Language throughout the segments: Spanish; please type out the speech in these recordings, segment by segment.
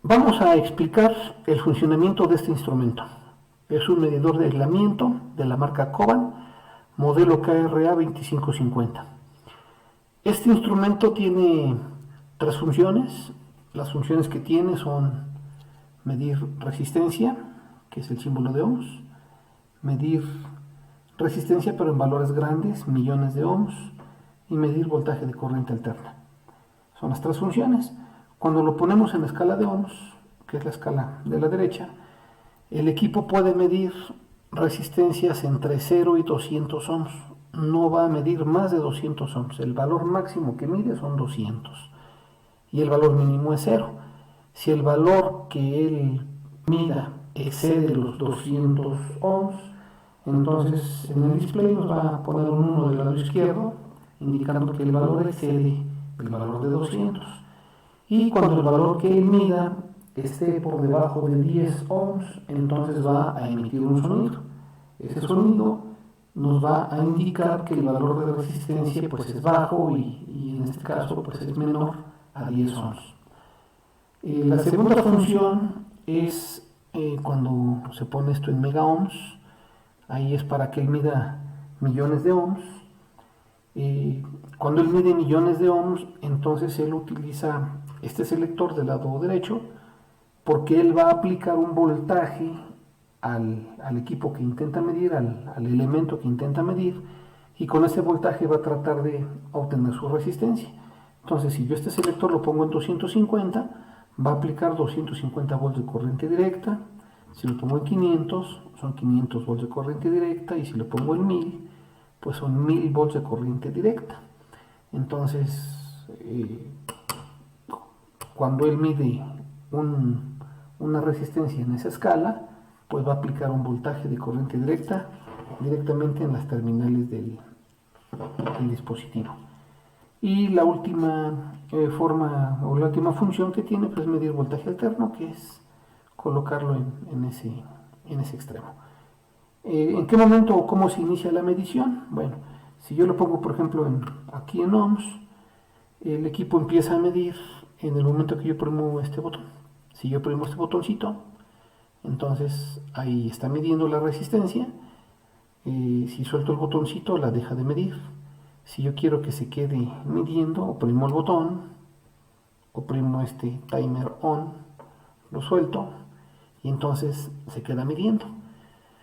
Vamos a explicar el funcionamiento de este instrumento. Es un medidor de aislamiento de la marca Coban, modelo KRA 2550. Este instrumento tiene tres funciones. Las funciones que tiene son medir resistencia, que es el símbolo de ohms, medir resistencia pero en valores grandes, millones de ohms, y medir voltaje de corriente alterna. Son las tres funciones. Cuando lo ponemos en la escala de ohms, que es la escala de la derecha, el equipo puede medir resistencias entre 0 y 200 ohms. No va a medir más de 200 ohms. El valor máximo que mide son 200 y el valor mínimo es 0. Si el valor que él mida excede los 200 ohms, entonces en el display nos va a poner un 1 del lado izquierdo, indicando que el valor excede el valor de 200. Y cuando el valor que él mida esté por debajo de 10 ohms, entonces va a emitir un sonido. Ese sonido nos va a indicar que el valor de resistencia pues es bajo y en este caso pues es menor a 10 ohms. La segunda función es cuando se pone esto en mega ohms. Ahí es para que él mida millones de ohms. Cuando él mide millones de ohms, entonces él utiliza este selector del lado derecho, porque él va a aplicar un voltaje al equipo que intenta medir, al elemento que intenta medir, y con ese voltaje va a tratar de obtener su resistencia. Entonces, si yo este selector lo pongo en 250, va a aplicar 250 volts de corriente directa. Si lo pongo en 500, son 500 volts de corriente directa, y si lo pongo en 1000, pues son 1000 volts de corriente directa. Entonces, cuando él mide una resistencia en esa escala, pues va a aplicar un voltaje de corriente directa directamente en las terminales del dispositivo. Y la última forma o la última función que tiene pues, es medir voltaje alterno, que es colocarlo en ese extremo. ¿En qué momento o cómo se inicia la medición? Bueno, si yo lo pongo por ejemplo aquí en ohms, el equipo empieza a medir en el momento que yo premo este botón. Si yo premo este botoncito, entonces ahí está midiendo la resistencia. Si suelto el botoncito, la deja de medir. Si yo quiero que se quede midiendo, oprimo el botón, oprimo este timer on, lo suelto y entonces se queda midiendo.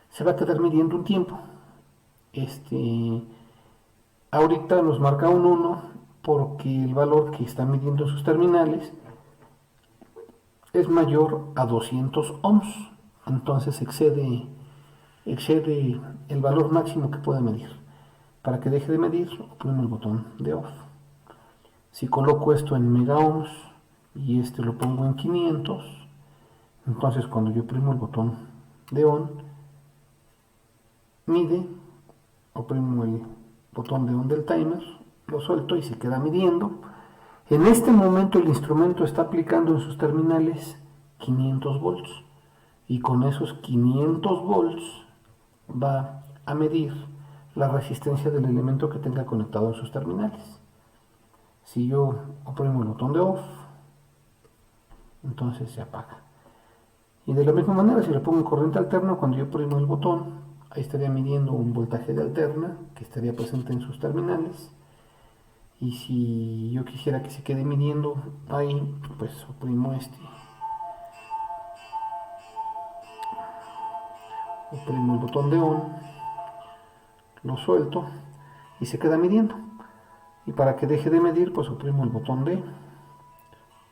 Se va a quedar midiendo un tiempo. Ahorita nos marca un 1 porque el valor que está midiendo sus terminales es mayor a 200 ohms. Entonces excede el valor máximo que puede medir. Para que deje de medir, oprimo el botón de off. Si coloco esto en mega ohms y lo pongo en 500, entonces cuando yo oprimo el botón de on, mide, oprimo el botón de on del timer, lo suelto y se queda midiendo. En este momento el instrumento está aplicando en sus terminales 500 volts y con esos 500 volts va a medir la resistencia del elemento que tenga conectado en sus terminales. Si yo oprimo el botón de off, entonces se apaga. Y de la misma manera, si le pongo en corriente alterna, cuando yo oprimo el botón, ahí estaría midiendo un voltaje de alterna que estaría presente en sus terminales. Y si yo quisiera que se quede midiendo ahí, pues oprimo oprimo el botón de on, lo suelto y se queda midiendo. Y para que deje de medir, pues oprimo el botón de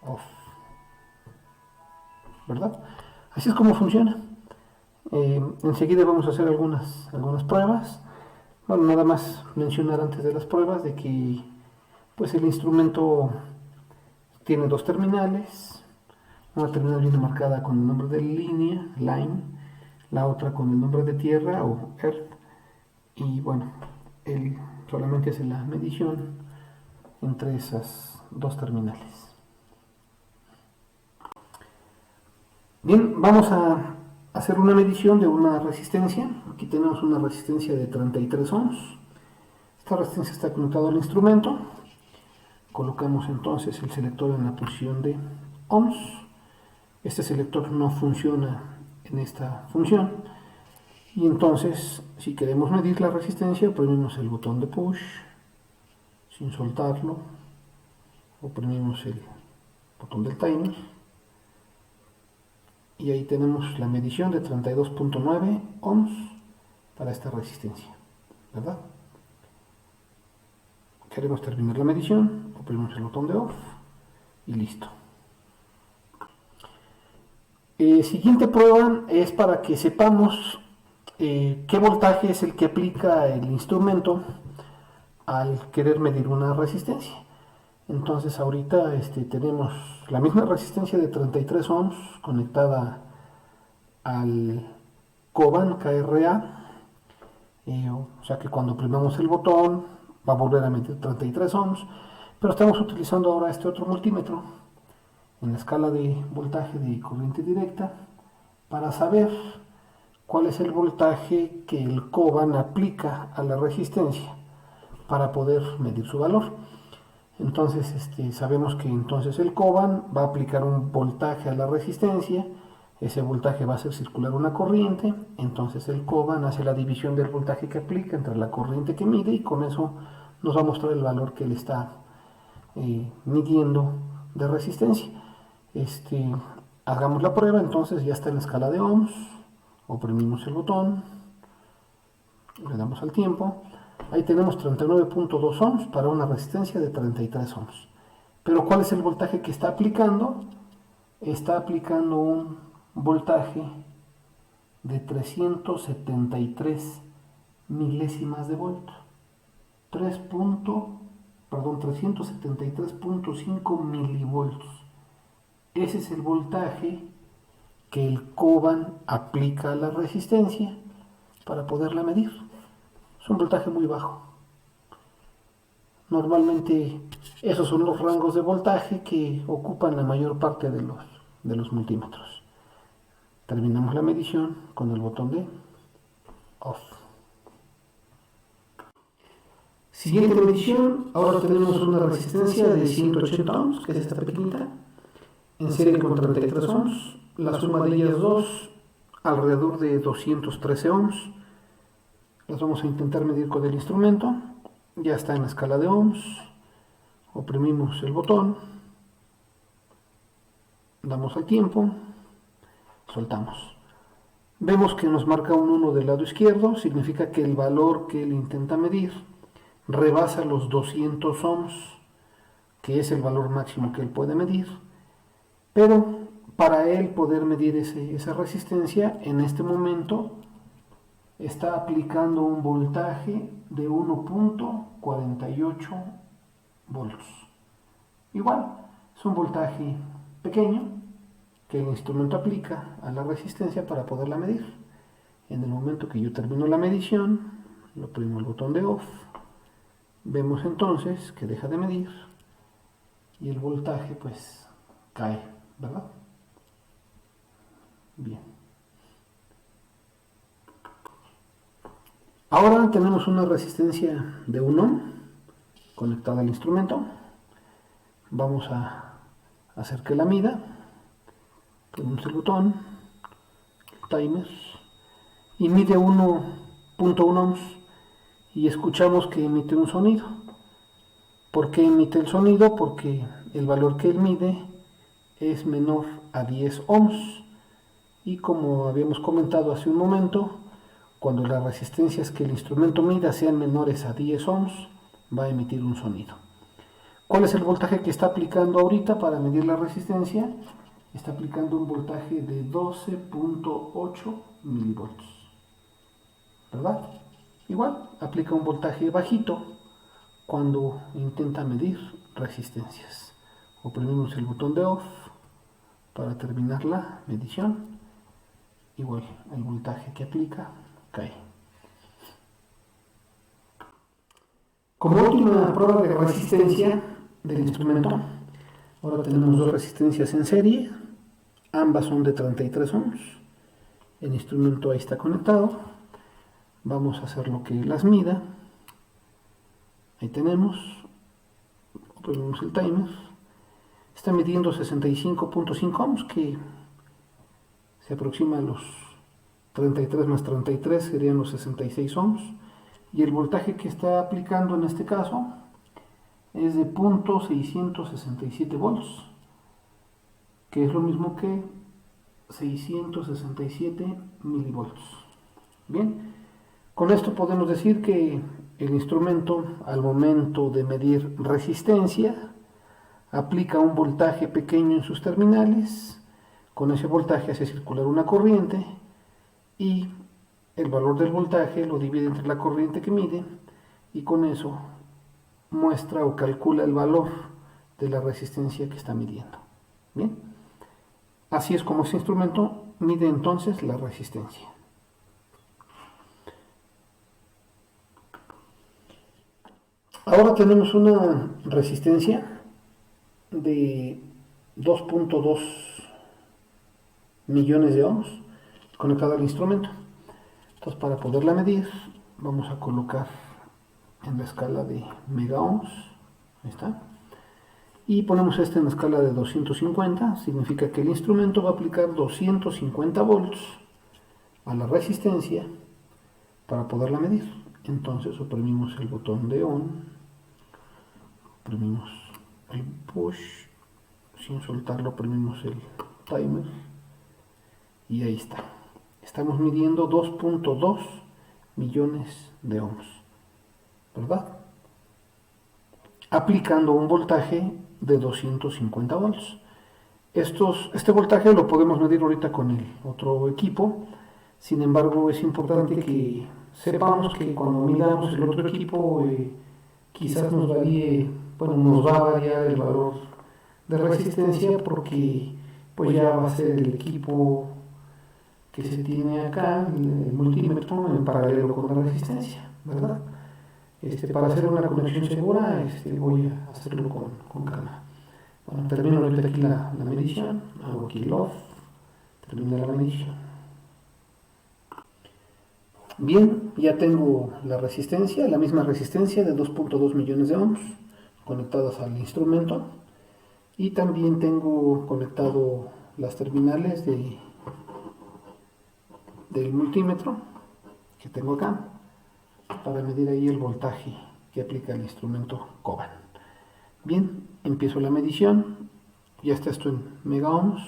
off, ¿verdad? Así es como funciona. Enseguida vamos a hacer algunas pruebas. Bueno, nada más mencionar antes de las pruebas de que pues el instrumento tiene dos terminales. Una terminal viene marcada con el nombre de línea, line, la otra con el nombre de tierra o earth. Y bueno, él solamente hace la medición entre esas dos terminales. Bien, vamos a hacer una medición de una resistencia. Aquí tenemos una resistencia de 33 ohms. Esta resistencia está conectada al instrumento. Colocamos entonces el selector en la posición de ohms Este selector no funciona en esta función. Y entonces, si queremos medir la resistencia, oprimimos el botón de push sin soltarlo, oprimimos el botón del timer y ahí tenemos la medición de 32.9 ohms para esta resistencia, ¿verdad? Queremos terminar la medición, oprimimos el botón de off y listo. Siguiente prueba es para que sepamos qué voltaje es el que aplica el instrumento al querer medir una resistencia. Entonces ahorita tenemos la misma resistencia de 33 ohms conectada al Coban KRA, o sea que cuando oprimamos el botón va a volver a medir 33 ohms, pero estamos utilizando ahora este otro multímetro en la escala de voltaje de corriente directa para saber cuál es el voltaje que el Coban aplica a la resistencia para poder medir su valor. Entonces sabemos que entonces el Coban va a aplicar un voltaje a la resistencia, ese voltaje va a hacer circular una corriente, entonces el Coban hace la división del voltaje que aplica entre la corriente que mide y con eso nos va a mostrar el valor que él está midiendo de resistencia. Hagamos la prueba, entonces ya está en la escala de ohms, oprimimos el botón, le damos al tiempo. Ahí tenemos 39.2 ohms para una resistencia de 33 ohms. Pero ¿cuál es el voltaje que está aplicando? Está aplicando un voltaje de 373 milésimas de voltio. 373.5 milivoltios. Ese es el voltaje que el Coban aplica a la resistencia para poderla medir. Es un voltaje muy bajo. Normalmente esos son los rangos de voltaje que ocupan la mayor parte de los multímetros. Terminamos la medición con el botón de off. Siguiente medición, ahora tenemos una resistencia de 180 ohms, que es esta pequeñita, en serie con 33 ohms. La suma de ellas dos, alrededor de 213 ohms. Las vamos a intentar medir con el instrumento. Ya está en la escala de ohms. Oprimimos el botón. Damos al tiempo. Soltamos. Vemos que nos marca un 1 del lado izquierdo. Significa que el valor que él intenta medir rebasa los 200 ohms, que es el valor máximo que él puede medir. Pero para él poder medir esa resistencia, en este momento está aplicando un voltaje de 1.48 volts. Igual, es un voltaje pequeño que el instrumento aplica a la resistencia para poderla medir. En el momento que yo termino la medición, lo oprimo el botón de off. Vemos entonces que deja de medir y el voltaje pues cae, ¿verdad? Bien. Ahora tenemos una resistencia de 1 ohm conectada al instrumento. Vamos a hacer que la mida. Ponemos el botón, el timer, y mide 1.1 ohms y escuchamos que emite un sonido. ¿Por qué emite el sonido? Porque el valor que él mide es menor a 10 ohms y como habíamos comentado hace un momento, cuando las resistencias que el instrumento mida sean menores a 10 ohms, va a emitir un sonido. ¿Cuál es el voltaje que está aplicando ahorita para medir la resistencia? Está aplicando un voltaje de 12.8 milivoltios, ¿verdad? Igual, aplica un voltaje bajito cuando intenta medir resistencias. Oprimimos el botón de off para terminar la medición. Igual, el voltaje que aplica cae. Como última prueba de resistencia del instrumento, ahora tenemos dos resistencias en serie, ambas son de 33 ohms. El instrumento ahí está conectado. Vamos a hacer lo que las mida. Ahí tenemos. Ponemos el timer. Está midiendo 65.5 ohms, que se aproxima a los 33 más 33, serían los 66 ohms, y el voltaje que está aplicando en este caso es de 0.667 volts, que es lo mismo que 667 milivolts. Bien, con esto podemos decir que el instrumento, al momento de medir resistencia, aplica un voltaje pequeño en sus terminales. Con ese voltaje hace circular una corriente y el valor del voltaje lo divide entre la corriente que mide, y con eso muestra o calcula el valor de la resistencia que está midiendo. Bien, así es como este instrumento mide entonces la resistencia. Ahora tenemos una resistencia de 2.2 millones de ohms conectada al instrumento. Entonces, para poderla medir, vamos a colocar en la escala de mega ohms, ahí está, y ponemos en la escala de 250. Significa que el instrumento va a aplicar 250 volts a la resistencia para poderla medir. Entonces oprimimos el botón de on, oprimimos el push, sin soltarlo oprimimos el timer, y ahí está. Estamos midiendo 2.2 millones de ohms, ¿verdad? Aplicando un voltaje de 250 volts. Este voltaje lo podemos medir ahorita con el otro equipo. Sin embargo, es importante que sepamos que cuando midamos el otro equipo, quizás nos varíe, bueno, nos va a variar el valor de resistencia, porque pues ya va a ser el equipo que se tiene acá, el multímetro, en paralelo con la resistencia, ¿verdad? Para hacer una conexión segura, voy a hacerlo con calma. Bueno, termino ahorita aquí la medición, hago aquí el off, termina la medición. Bien, ya tengo la resistencia, la misma resistencia de 2.2 millones de ohms conectadas al instrumento, y también tengo conectado las terminales del multímetro que tengo acá para medir ahí el voltaje que aplica el instrumento Coban. Bien, empiezo la medición. Ya está esto en mega ohms,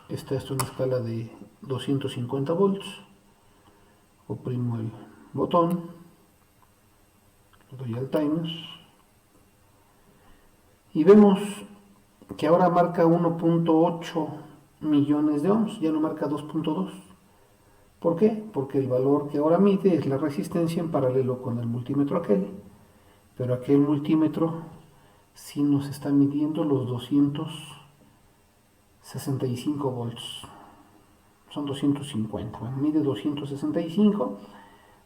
está esto en escala de 250 volts. Oprimo el botón, le doy al timer y vemos que ahora marca 1.8 millones de ohms, ya no marca 2.2. ¿Por qué? Porque el valor que ahora mide es la resistencia en paralelo con el multímetro aquel, pero aquel multímetro sí nos está midiendo los 265 volts. Son 250, bueno, mide 265.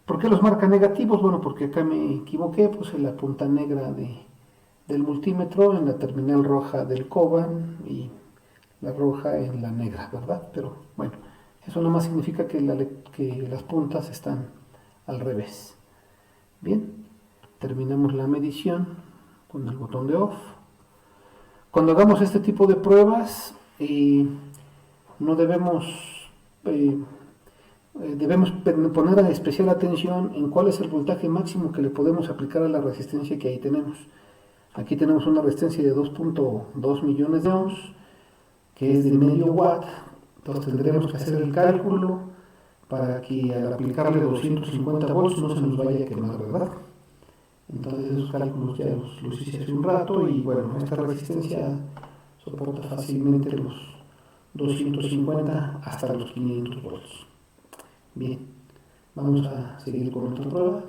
¿Por qué los marca negativos? Bueno, porque acá me equivoqué, puse la punta negra del multímetro en la terminal roja del Coban y la roja en la negra, ¿verdad? Pero bueno, eso nada más significa que las puntas están al revés. Bien, terminamos la medición con el botón de off. Cuando hagamos este tipo de pruebas, no debemos poner especial atención en cuál es el voltaje máximo que le podemos aplicar a la resistencia que ahí tenemos. Aquí tenemos una resistencia de 2.2 millones de ohms, que es de medio watt. Entonces tendremos que hacer el cálculo para que al aplicarle 250 volts no se nos vaya a quemar, ¿verdad? Entonces esos cálculos ya los hice hace un rato, y bueno, esta resistencia soporta fácilmente los 250 hasta los 500 volts. Bien, vamos a seguir con otra prueba.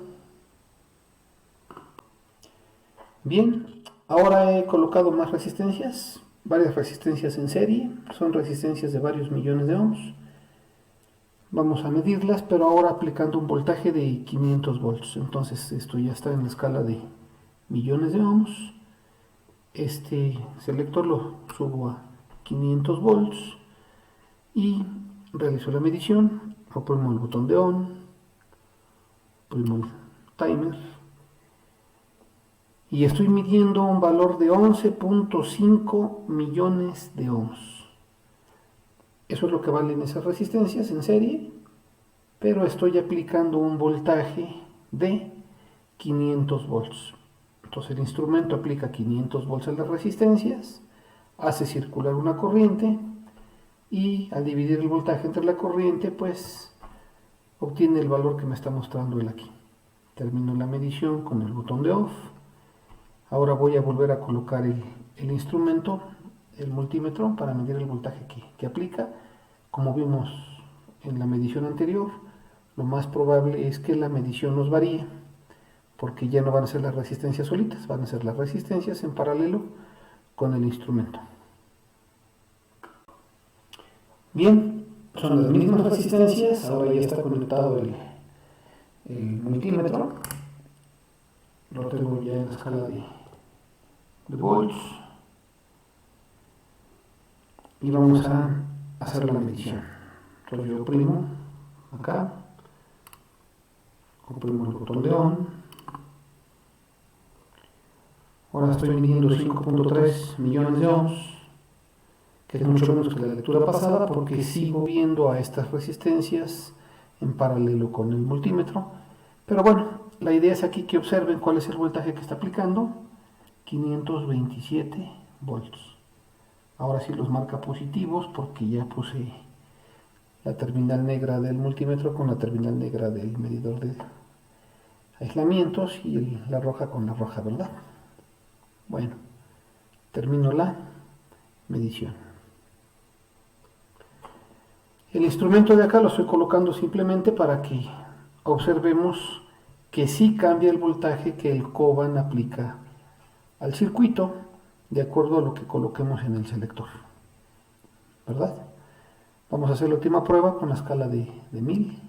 Bien, ahora he colocado más resistencias, varias resistencias en serie, son resistencias de varios millones de ohms. Vamos a medirlas, pero ahora aplicando un voltaje de 500 volts. Entonces esto ya está en la escala de millones de ohms. Este selector lo subo a 500 volts y realizo la medición. Oprimo el botón de on, oprimo el timer y estoy midiendo un valor de 11.5 millones de ohms. Eso es lo que valen esas resistencias en serie, pero estoy aplicando un voltaje de 500 volts. Entonces el instrumento aplica 500 volts a las resistencias, hace circular una corriente y al dividir el voltaje entre la corriente, pues obtiene el valor que me está mostrando él aquí. Termino la medición con el botón de off. Ahora voy a volver a colocar el instrumento, el multímetro, para medir el voltaje que aplica. Como vimos en la medición anterior, lo más probable es que la medición nos varíe, porque ya no van a ser las resistencias solitas, van a ser las resistencias en paralelo con el instrumento. Bien, son las mismas resistencias, ahora ya está conectado el multímetro, lo tengo ya en la escala de volts y vamos a hacer la medición. Entonces yo oprimo acá, oprimo el botón de on. Ahora estoy midiendo 5.3 millones de ohms, que es mucho menos que la lectura pasada porque sigo viendo a estas resistencias en paralelo con el multímetro. Pero bueno, la idea es aquí que observen cuál es el voltaje que está aplicando, 527 volts. Ahora sí los marca positivos porque ya puse la terminal negra del multímetro con la terminal negra del medidor de aislamientos y la roja con la roja, ¿verdad? Bueno, termino la medición. El instrumento de acá lo estoy colocando simplemente para que observemos que sí cambia el voltaje que el Coban aplica al circuito de acuerdo a lo que coloquemos en el selector, ¿verdad? Vamos a hacer la última prueba con la escala de 1000.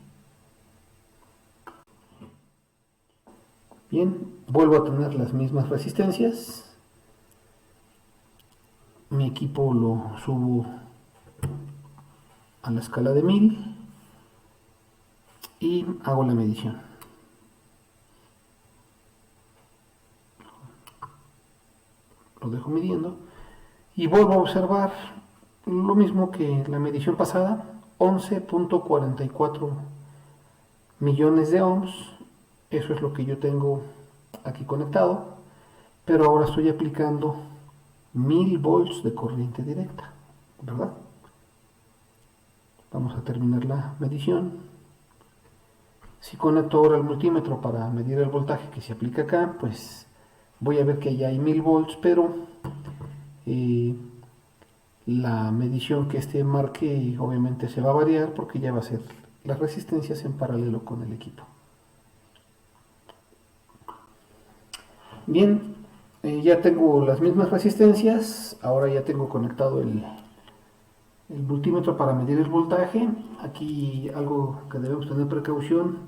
Bien, vuelvo a tener las mismas resistencias. Mi equipo lo subo a la escala de 1000 y hago la medición. Lo dejo midiendo y vuelvo a observar lo mismo que la medición pasada, 11.44 millones de ohms. Eso es lo que yo tengo aquí conectado, pero ahora estoy aplicando 1000 volts de corriente directa, ¿verdad? Vamos a terminar la medición. Si conecto ahora el multímetro para medir el voltaje que se aplica acá, pues voy a ver que ya hay 1000 volts, pero la medición que este marque obviamente se va a variar porque ya va a ser las resistencias en paralelo con el equipo. Bien, ya tengo las mismas resistencias, ahora ya tengo conectado el multímetro para medir el voltaje. Aquí algo que debemos tener precaución,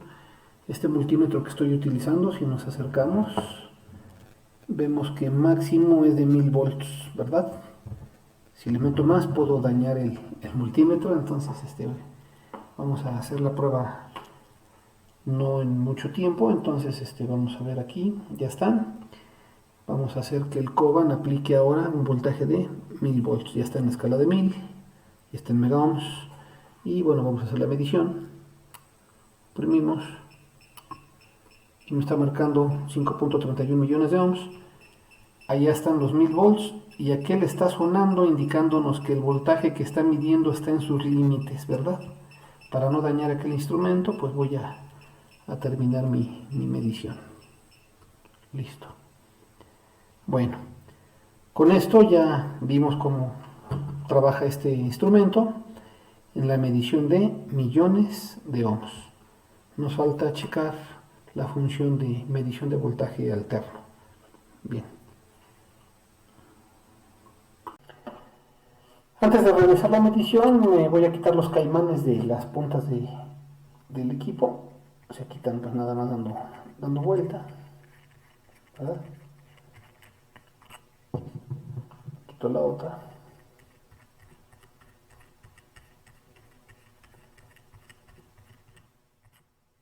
este multímetro que estoy utilizando, si nos acercamos, vemos que máximo es de 1000 volts, ¿verdad? Si le meto más puedo dañar el multímetro, entonces vamos a hacer la prueba no en mucho tiempo, entonces vamos a ver aquí, ya están. Vamos a hacer que el Coban aplique ahora un voltaje de 1000 volts, ya está en la escala de 1000, ya está en mega ohms, y bueno, vamos a hacer la medición. Imprimimos y me está marcando 5.31 millones de ohms. Allá están los 1000 volts y aquel está sonando indicándonos que el voltaje que está midiendo está en sus límites, ¿verdad? Para no dañar aquel instrumento, pues voy a terminar mi medición. Listo. Bueno, con esto ya vimos cómo trabaja este instrumento en la medición de millones de ohms. Nos falta checar la función de medición de voltaje alterno. Bien. Antes de realizar la medición, me voy a quitar los caimanes de las puntas del equipo. Se quitan pues nada más dando vuelta, ¿verdad? Quito la otra.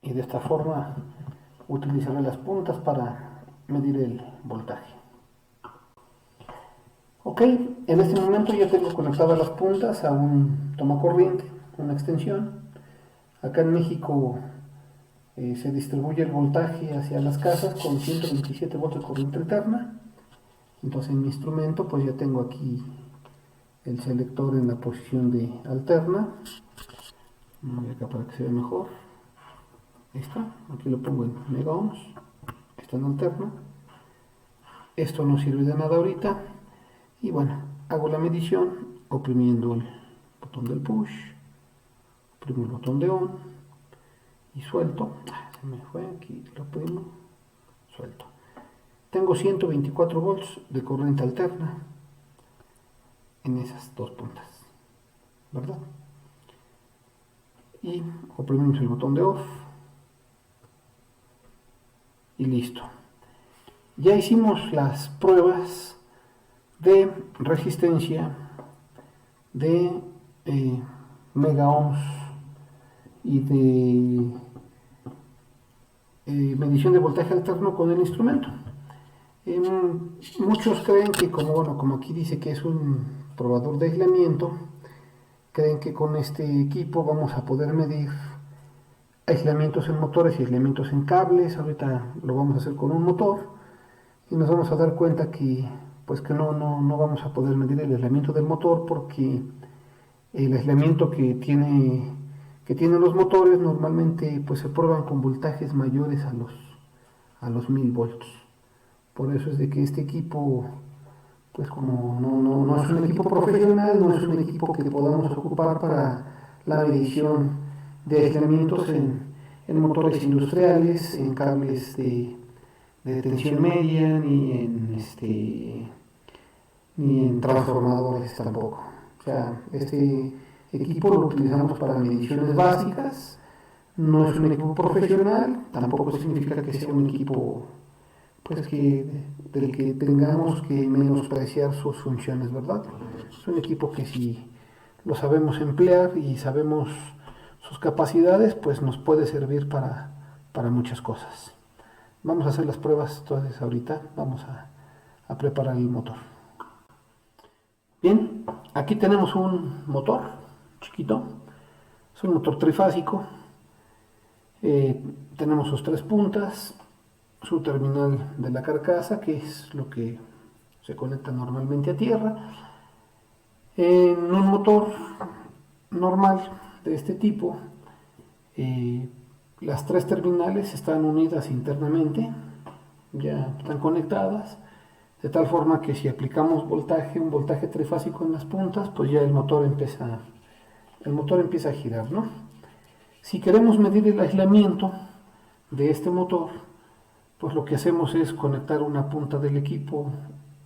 Y de esta forma utilizaré las puntas para medir el voltaje. Ok, Ok, en este momento ya tengo conectadas las puntas a un tomacorriente, una extensión. Acá en México se distribuye el voltaje hacia las casas con 127 volts de corriente alterna. Entonces en mi instrumento pues ya tengo aquí el selector en la posición de alterna. Voy acá para que se vea mejor. Ahí está, aquí lo pongo en mega ohms, está en alterna. Esto no sirve de nada ahorita. Y bueno, hago la medición oprimiendo el botón del push, oprimo el botón de on y suelto. Se me fue, aquí lo oprimo, suelto. Tengo 124 volts de corriente alterna en esas dos puntas, ¿verdad? Y oprimimos el botón de off y listo. Ya hicimos las pruebas de resistencia, de mega ohms y de medición de voltaje alterno con el instrumento. Muchos creen que como aquí dice que es un probador de aislamiento, creen que con este equipo vamos a poder medir aislamientos en motores y aislamientos en cables. Ahorita lo vamos a hacer con un motor y nos vamos a dar cuenta que pues que no vamos a poder medir el aislamiento del motor, porque el aislamiento que tienen los motores normalmente pues se prueban con voltajes mayores a los 1000 volts. Por eso es de que este equipo, pues como no es un equipo profesional, no es un equipo que podamos ocupar para la medición de aislamientos en motores industriales, en cables de tensión media, ni en transformadores tampoco. O sea, este equipo lo utilizamos para mediciones básicas, no es un equipo profesional, tampoco significa que sea un equipo pues del que tengamos que menospreciar sus funciones, ¿verdad? Es un equipo que si lo sabemos emplear y sabemos sus capacidades, pues nos puede servir para muchas cosas. Vamos a hacer las pruebas entonces ahorita, vamos a preparar el motor. Bien, aquí tenemos un motor chiquito, es un motor trifásico. Tenemos sus tres puntas, su terminal de la carcasa, que es lo que se conecta normalmente a tierra. En un motor normal de este tipo, las tres terminales están unidas internamente, ya están conectadas, de tal forma que si aplicamos un voltaje trifásico en las puntas, pues ya el motor empieza a girar, ¿no? Si queremos medir el aislamiento de este motor, pues lo que hacemos es conectar una punta del equipo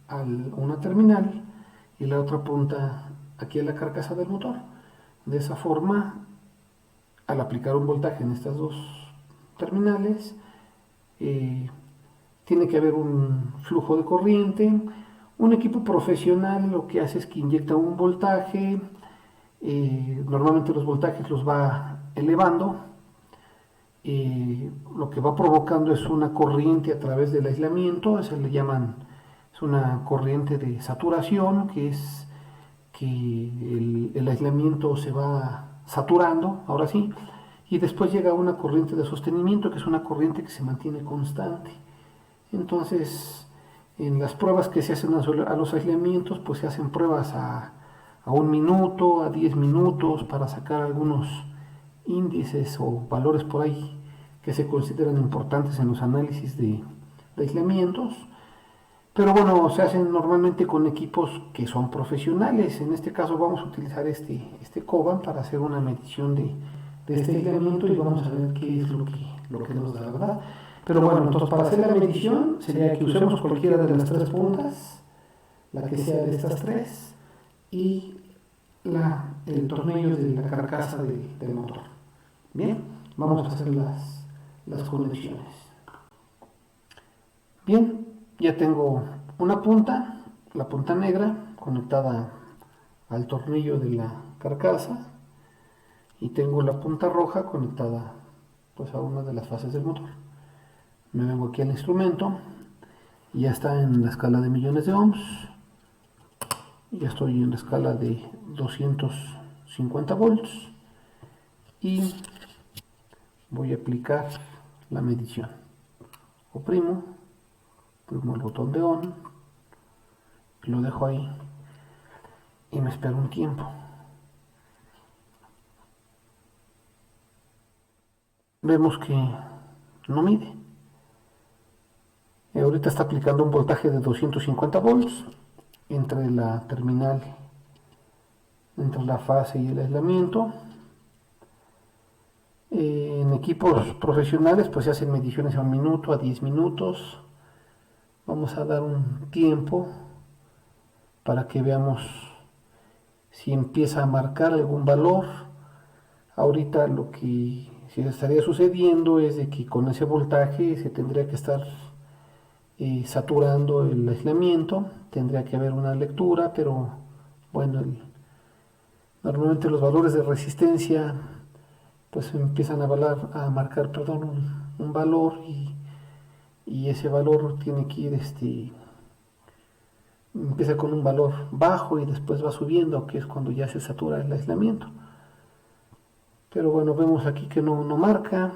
a una terminal y la otra punta aquí a la carcasa del motor. De esa forma, al aplicar un voltaje en estas dos terminales, tiene que haber un flujo de corriente. Un equipo profesional lo que hace es que inyecta un voltaje, normalmente los voltajes los va elevando, lo que va provocando es una corriente a través del aislamiento, se le llaman, es una corriente de saturación, que es que el aislamiento se va saturando, ahora sí, y después llega una corriente de sostenimiento, que es una corriente que se mantiene constante. Entonces, en las pruebas que se hacen a los aislamientos, pues se hacen pruebas a 1 minuto, a 10 minutos, para sacar algunos índices o valores por ahí que se consideran importantes en los análisis de aislamientos. Pero bueno, se hacen normalmente con equipos que son profesionales. En este caso vamos a utilizar este Coban para hacer una medición de este aislamiento y vamos a ver qué es lo que nos da, ¿verdad? Pero bueno, entonces para hacer la medición sería que usemos cualquiera de las tres puntas, la que sea de estas tres, y el tornillo de la carcasa del motor. Bien, vamos a hacer las conexiones. Bien, ya tengo una punta, la punta negra, conectada al tornillo de la carcasa, y tengo la punta roja conectada pues a una de las fases del motor. Me vengo aquí al instrumento y ya está en la escala de millones de ohms. Ya estoy en la escala de 250 volts y voy a aplicar la medición. Oprimo el botón de on, lo dejo ahí y me espero un tiempo. Vemos que no mide. Ahorita está aplicando un voltaje de 250 volts entre la terminal, entre la fase y el aislamiento. En equipos profesionales pues se hacen mediciones a 1 minuto, a 10 minutos. Vamos a dar un tiempo para que veamos si empieza a marcar algún valor. Ahorita lo que estaría sucediendo es de que con ese voltaje se tendría que estar saturando el aislamiento, tendría que haber una lectura, pero bueno, normalmente los valores de resistencia pues empiezan a marcar un valor y ese valor tiene que ir empieza con un valor bajo y después va subiendo, que es cuando ya se satura el aislamiento. Pero bueno, vemos aquí que no marca,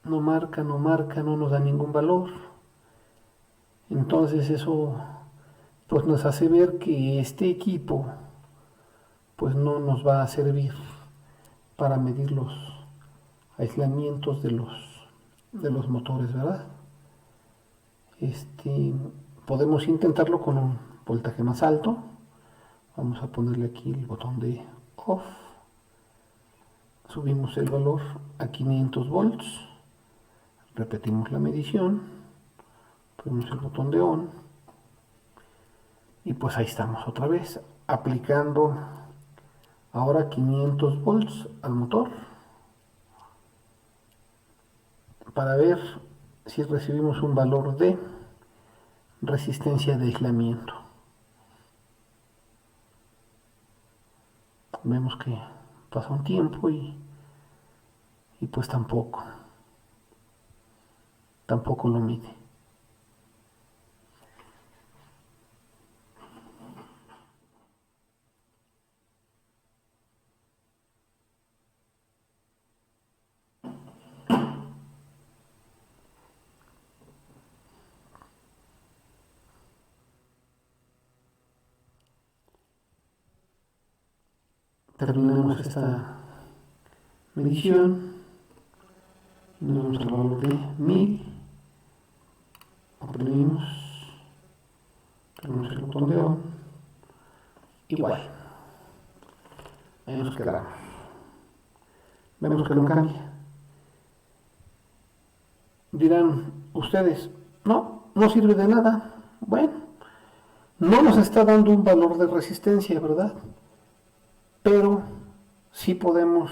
no nos da ningún valor. Entonces eso pues nos hace ver que este equipo pues no nos va a servir para medir los aislamientos de los motores, ¿verdad? Podemos intentarlo con un voltaje más alto. Vamos a ponerle aquí el botón de off. Subimos el valor a 500 volts. Repetimos la medición. Ponemos el botón de on. Y pues ahí estamos otra vez aplicando ahora 500 volts al motor para ver si recibimos un valor de resistencia de aislamiento. Vemos que pasa un tiempo y pues tampoco lo mide. Terminamos esta medición, nos vamos al valor de 1000, oprimimos, ponemos el botón de on, igual, ahí nos quedamos. Vemos que no cambia. Dirán ustedes, no sirve de nada. Bueno, no nos está dando un valor de resistencia, ¿verdad? Pero sí podemos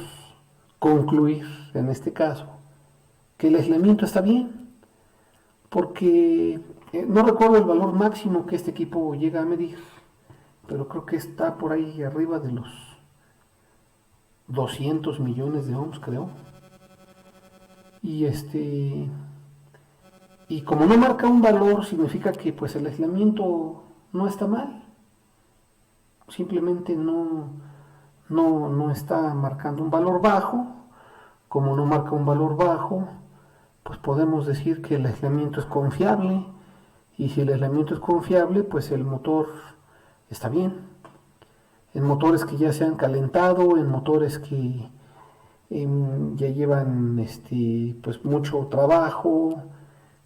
concluir en este caso que el aislamiento está bien, porque no recuerdo el valor máximo que este equipo llega a medir, pero creo que está por ahí arriba de los 200 millones de ohms, creo. Y como no marca un valor, significa que pues el aislamiento no está mal, simplemente no está marcando un valor bajo. Como no marca un valor bajo, pues podemos decir que el aislamiento es confiable, y si el aislamiento es confiable, pues el motor está bien. En motores que ya se han calentado, en motores que ya llevan pues mucho trabajo,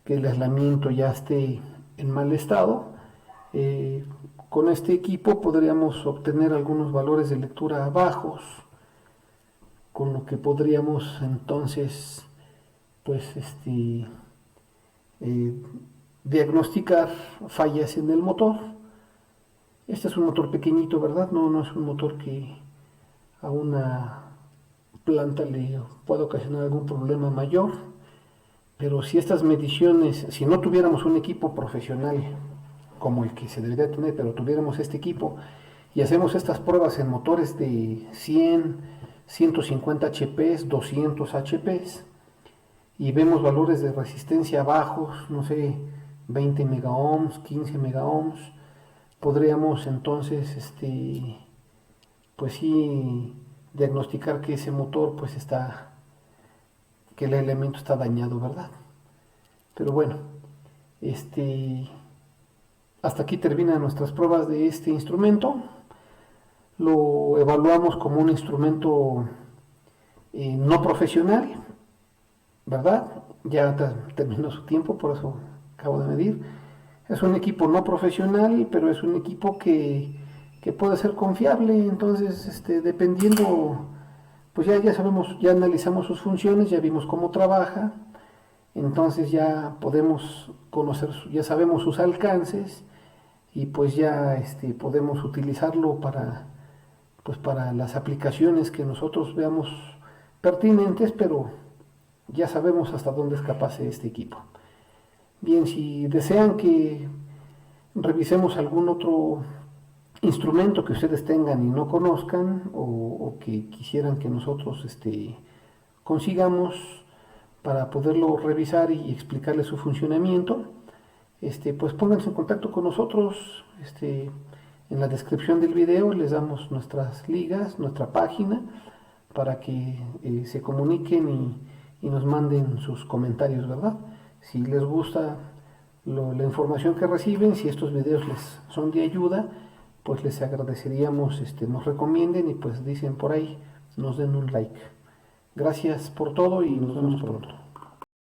que el aislamiento ya esté en mal estado, con este equipo podríamos obtener algunos valores de lectura bajos, con lo que podríamos entonces pues diagnosticar fallas en el motor. Este es un motor pequeñito, ¿verdad? No es un motor que a una planta le pueda ocasionar algún problema mayor, pero si estas mediciones, si no tuviéramos un equipo profesional como el que se debería tener, pero tuviéramos este equipo y hacemos estas pruebas en motores de 100, 150 HP, 200 HP, y vemos valores de resistencia bajos, no sé, 20 megaohms, 15 megaohms, podríamos entonces, pues sí, diagnosticar que ese motor pues que el elemento está dañado, ¿verdad? Pero bueno, hasta aquí terminan nuestras pruebas de este instrumento. Lo evaluamos como un instrumento no profesional, ¿verdad? Ya terminó su tiempo, por eso acabo de medir. Es un equipo no profesional, pero es un equipo que puede ser confiable. Entonces, dependiendo, pues ya sabemos, ya analizamos sus funciones, ya vimos cómo trabaja. Entonces ya podemos conocer, ya sabemos sus alcances y pues ya podemos utilizarlo pues para las aplicaciones que nosotros veamos pertinentes, pero ya sabemos hasta dónde es capaz este equipo. Bien, si desean que revisemos algún otro instrumento que ustedes tengan y no conozcan o que quisieran que nosotros consigamos para poderlo revisar y explicarles su funcionamiento, pues pónganse en contacto con nosotros. En la descripción del video les damos nuestras ligas, nuestra página, para que se comuniquen y nos manden sus comentarios, ¿verdad? Si les gusta la información que reciben, si estos videos les son de ayuda, pues les agradeceríamos nos recomienden y pues dicen por ahí, nos den un like. Gracias por todo y nos vemos pronto.